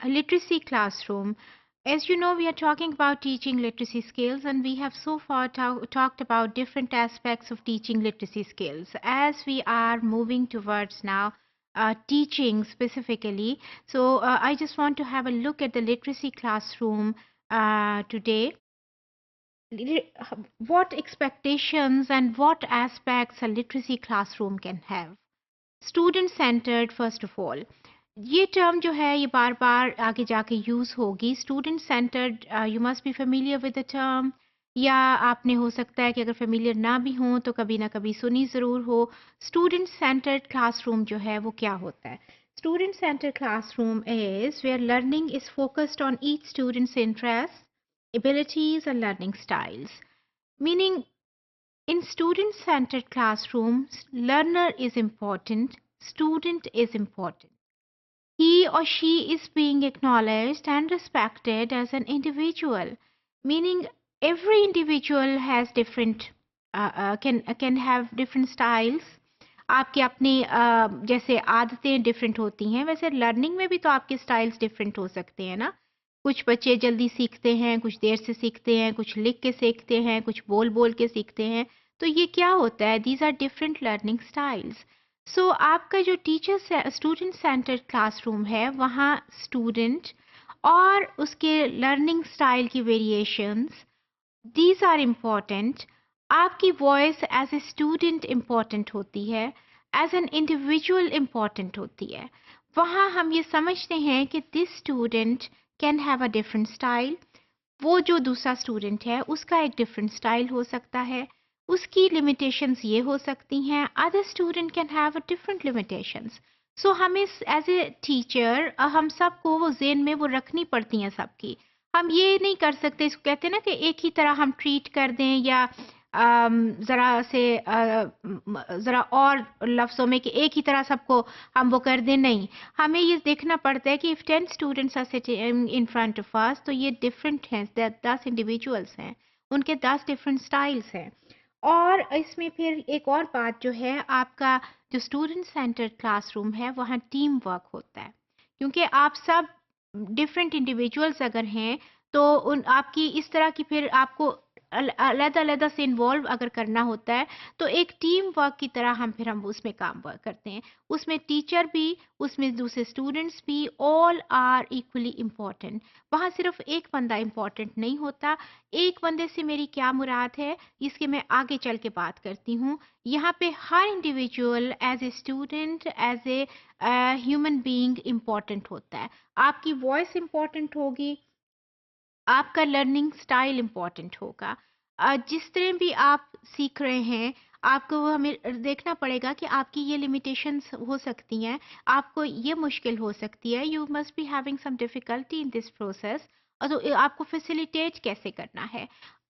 A literacy classroom. As you know, we are talking about teaching literacy skills, and we have so far talked about different aspects of teaching literacy skills. As we are moving towards now teaching specifically, so I just want to have a look at the literacy classroom today. What expectations and what aspects a literacy classroom can have. Student centered, first of all. ये term जो है ये बार बार आगे जाके use होगी. Student centred, you must be familiar with the term, या आपने हो सकता है कि अगर फेमिलियर ना भी हो तो कभी ना कभी सुनी ज़रूर हो. स्टूडेंट सेंटर्ड क्लासरूम जो है वो क्या होता है? Student centered classroom is where learning is focused on each students interest, abilities and learning styles. Meaning, in student centered classrooms, learner is important, student is important. He or she is being acknowledged and respected as an individual, meaning every individual has different can have different styles. आपके अपनी जैसे आदतें different होती हैं, वैसे learning में भी तो आपके स्टाइल्स डिफरेंट हो सकते हैं ना. कुछ बच्चे जल्दी सीखते हैं, कुछ देर से सीखते हैं, कुछ लिख के सीखते हैं, कुछ बोल बोल के सीखते हैं. तो ये क्या होता है? These are different learning styles. So आपका जो टीचर स्टूडेंट सेंटर्ड क्लासरूम है, वहाँ स्टूडेंट और उसके लर्निंग स्टाइल की वेरिएशंस, दीज आर इम्पॉर्टेंट. आपकी voice as a student important होती है, एज एन इंडिविजुअल इम्पॉर्टेंट होती है. वहाँ हम ये समझते हैं कि this student can have a different style. वो जो दूसरा स्टूडेंट है उसका एक डिफरेंट स्टाइल हो सकता है, उसकी लिमिटेशंस ये हो सकती हैं, other student can have a different limitations. So हमें एज ए टीचर हम सबको वो जेन में वो रखनी पड़ती हैं सबकी. हम ये नहीं कर सकते, इसको कहते हैं ना कि एक ही तरह हम ट्रीट कर दें, या ज़रा और लफ्ज़ों में कि एक ही तरह सबको हम वो कर दें. नहीं, हमें ये देखना पड़ता है कि if 10 students are sitting in front of us, तो ये डिफरेंट हैं, 10 इंडिविजुअल्स हैं, उनके 10 डिफरेंट स्टाइल्स हैं. और इसमें फिर एक और बात जो है, आपका जो स्टूडेंट सेंटर्ड क्लासरूम है वहाँ टीम वर्क होता है, क्योंकि आप सब डिफरेंट इंडिविजुअल्स अगर हैं तो उन आपकी इस तरह की फिर आपको अलग-अलग से इन्वॉल्व अगर करना होता है, तो एक टीम वर्क की तरह हम उसमें काम वर्क करते हैं. उसमें टीचर भी, उसमें दूसरे स्टूडेंट्स भी, ऑल आर इक्वली इम्पॉर्टेंट. वहाँ सिर्फ एक बंदा इम्पॉर्टेंट नहीं होता. एक बंदे से मेरी क्या मुराद है, इसके मैं आगे चल के बात करती हूँ. यहाँ पे हर individual as a student, as a human being important होता है. आपकी वॉइस इम्पॉर्टेंट होगी, आपका लर्निंग स्टाइल इम्पॉर्टेंट होगा. जिस तरह भी आप सीख रहे हैं, आपको वो हमें देखना पड़ेगा कि आपकी ये लिमिटेशंस हो सकती हैं, आपको ये मुश्किल हो सकती है, you must be having some difficulty in this process. और तो आपको फैसिलिटेट कैसे करना है?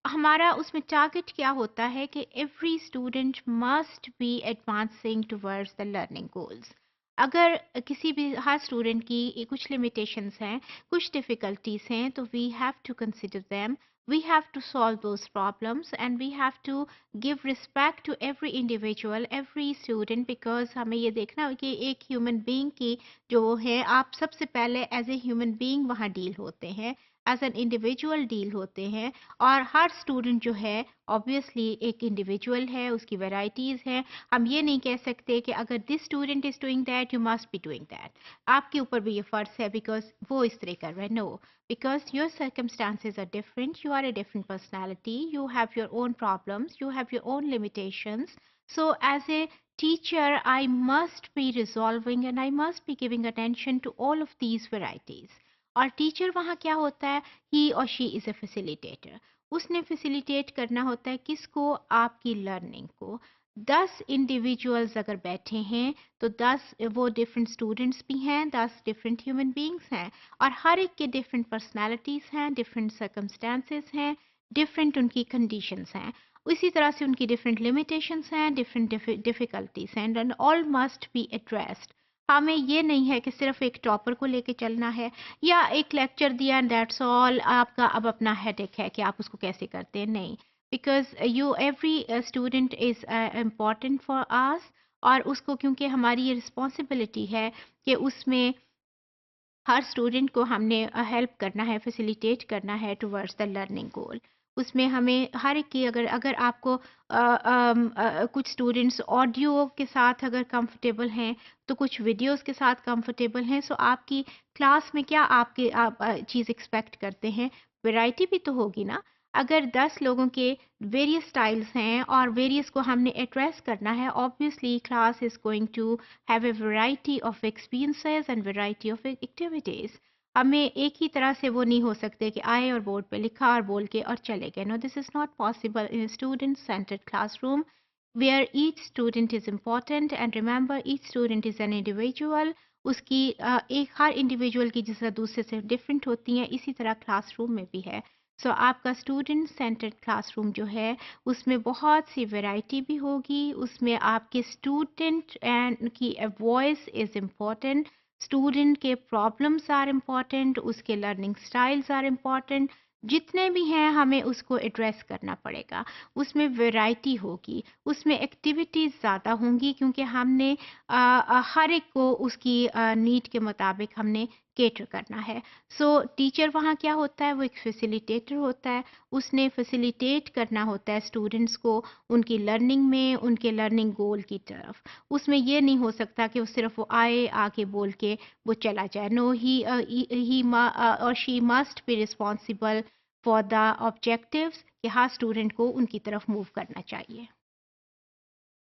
हमारा उसमें टारगेट क्या होता है कि every student must be advancing towards the learning goals. अगर किसी भी हर स्टूडेंट की कुछ लिमिटेशंस हैं, कुछ डिफ़िकल्टीज़ हैं, तो we have to consider them, we have to solve those problems, and we have to give respect to every individual, every student, because हमें ये देखना हो कि एक ह्यूमन बीइंग की जो है, आप सबसे पहले एज़ ए ह्यूमन बीइंग वहाँ डील होते हैं, एज़ एन इंडिविजुअल डील होते हैं. और हर स्टूडेंट जो है ऑब्वियसली एक इंडिविजुअल है, उसकी वैराइटीज़ हैं. हम ये नहीं कह सकते कि अगर this student is doing that, you must be doing that. आपके ऊपर भी ये फ़र्ज़ है बिकॉज़ वो इस तरह कर रहे हैं. No, because your circumstances are different, you are a different personality, you have your own problems, you have your own limitations. So as a teacher, I must be resolving and I must be giving attention to all of these varieties. और teacher वहाँ क्या होता है? ही और she is a facilitator. उसने facilitate करना होता है किसको? आपकी लर्निंग को. 10 इंडिविजुअल्स अगर बैठे हैं तो 10 वो डिफरेंट स्टूडेंट्स भी हैं, 10 डिफरेंट ह्यूमन बीइंग्स हैं, और हर एक के डिफरेंट पर्सनालिटीज़ हैं, डिफरेंट सर्कमस्टांसेस हैं, डिफरेंट उनकी कंडीशंस हैं. इसी तरह से उनकी डिफरेंट लिमिटेशंस हैं, डिफरेंट डिफ़िकल्टीज़ हैं, and all must be addressed. हमें ये नहीं है कि सिर्फ एक टॉपर को लेके चलना है, या एक लेक्चर दिया एंड दैट्स ऑल, आपका अब अपना हेडेक है कि आप उसको कैसे करते हैं. नहीं, because you every student is important for us, और उसको क्योंकि हमारी ये रिस्पॉन्सिबिलिटी है कि उसमें ہر اسٹوڈنٹ کو ہم نے ہیلپ کرنا ہے، فیسیلیٹیٹ کرنا ہے ٹورڈز دا لرننگ گول. اس میں ہمیں ہر ایک کی اگر آپ کو کچھ اسٹوڈنٹس آڈیو کے ساتھ اگر کمفرٹیبل ہیں تو کچھ ویڈیوز کے ساتھ کمفرٹیبل ہیں، سو آپ کی کلاس میں کیا آپ چیز ایکسپیکٹ کرتے ہیں؟ ویرائٹی بھی تو ہوگی نا. اگر 10 لوگوں کے ویریس اسٹائلس ہیں اور ویریس کو ہم نے ایڈریس کرنا ہے، obviously class is going to have a variety of experiences and variety of activities. ہمیں ایک ہی طرح سے وہ نہیں ہو سکتے کہ آئے اور بورڈ پہ لکھا اور بول کے اور چلے گئے. No this is not possible in student centered classroom where each student is important and remember each student is an individual. اس کی ایک ہر انڈیویجول کی جس طرح دوسرے سے ڈفرینٹ ہوتی ہیں، اسی طرح کلاس روم میں بھی ہے. سو آپ کا اسٹوڈنٹ سینٹرڈ کلاس روم جو ہے اس میں بہت سی ویرائٹی بھی ہوگی. اس میں آپ کے اسٹوڈنٹ کی وائس از امپورٹنٹ، اسٹوڈنٹ کے پرابلمس آر امپورٹنٹ، اس کے لرننگ اسٹائلز آر امپورٹنٹ. جتنے بھی ہیں ہمیں اس کو ایڈریس کرنا پڑے گا. اس میں ویرائٹی ہوگی، اس میں ایکٹیویٹیز زیادہ ہوں گی کیونکہ ہم نے ہر ایک کو اس کی نیڈ کے مطابق ہم نے کیٹر کرنا ہے. سو ٹیچر وہاں کیا ہوتا ہے؟ وہ ایک فیسیلیٹیٹر ہوتا ہے. اس نے فیسیلیٹیٹ کرنا ہوتا ہے اسٹوڈنٹس کو ان کی لرننگ میں، ان کے لرننگ گول کی طرف. اس میں یہ نہیں ہو سکتا کہ وہ صرف وہ آئے آ کے بول کے وہ چلا جائے. نو ہی اور she must be responsible for the objectives کہ ہر اسٹوڈنٹ کو ان کی طرف موو کرنا چاہیے.